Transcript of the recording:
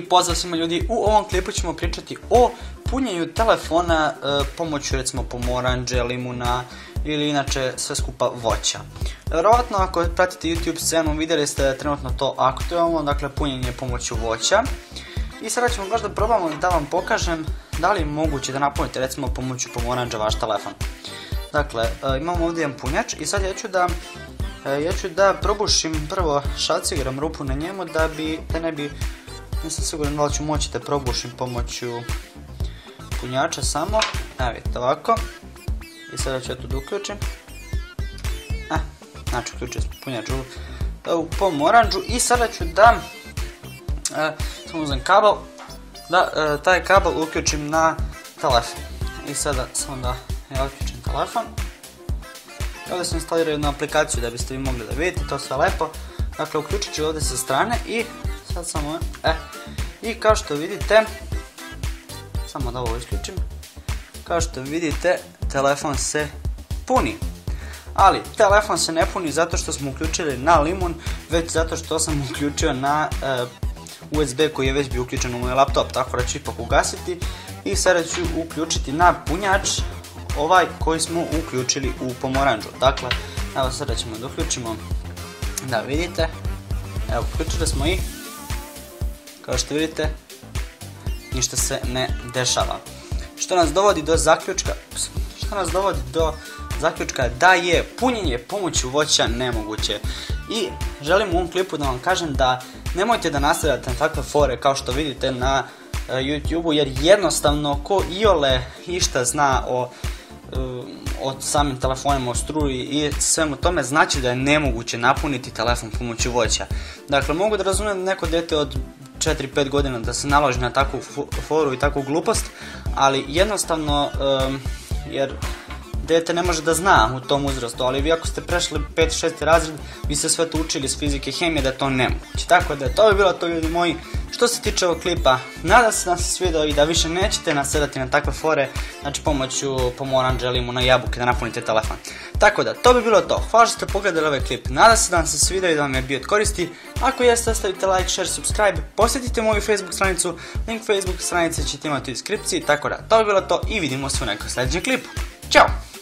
pozdrav svima ljudi, u ovom klipu ćemo pričati o punjenju telefona pomoću recimo pomoranđe, limuna ili inače sve skupa voća. Vjerovatno ako pratite YouTube scenu vidjeli ste da je trenutno to aktualno, dakle punjenje pomoću voća. I sada ćemo baš da probamo da vam pokažem da li je moguće da napunite recimo pomoću pomoranđa vaš telefon. Dakle, imamo ovdje jedan punjač i sad ja ću da probušim prvo šacigerom rupu na njemu da ne bi, nisam siguran da li ću moći da probušim pomoću punjača samo. Evo vidite ovako. I sada ću ja tu da uključim. Znači uključio sam punjač u pomoranđu i sada ću da samo uzem kabel, da taj kabel uključim na telefon. I sada samo da ja uključim telefon. Ovdje sam instalirao jednu aplikaciju da biste vi mogli da vidite, to sve lepo. Dakle, uključit ću ovdje sa strane i sad samo, i kao što vidite, samo da ovo isključim, kao što vidite, telefon se puni. Ali, telefon se ne puni zato što smo uključili na limun, već zato što sam uključio na USB koji je već bio uključen u moj laptop, tako da ću ipak ugasiti i sada ću uključiti na punjač ovaj koji smo uključili u pomoranđu. Dakle, evo sada ćemo da uključimo, da vidite, evo uključili smo i kao što vidite ništa se ne dešava. Što nas dovodi do zaključka da je punjenje pomoću voća nemoguće. I želim u ovom klipu da vam kažem da nemojte da nastavljate na takve fore kao što vidite na YouTube-u, jer jednostavno ko iole išta zna o samim telefonima, o struji i svemu tome, znači da je nemoguće napuniti telefon pomoću voća. Dakle, mogu da razumijem neko dete od 4-5 godina da se naloži na takvu foru i takvu glupost, ali jednostavno, jer dete ne može da zna u tom uzrastu, ali vi ako ste prešli 5-6 razred, vi ste sve to učili iz fizike i hemije da je to nemoguće. Tako da to bi bilo to, ljudi moji, što se tiče ovog klipa. Nadam se da vam se svidio i da više nećete nasedati na takve fore, znači pomoću pomoranđa, limuna, jabuke da napunite telefon. Tako da, to bi bilo to. Hvala što ste pogledali ovaj klip. Nadam se da vam se svidio i da vam je bio od koristi. Ako jeste, ostavite like, share, subscribe, posjetite moju Facebook stranicu, link Facebook stranice ćete imati u deskripciji, tako da, to bi bilo to i vidimo se u nekom sljedećem klipu. Ćao!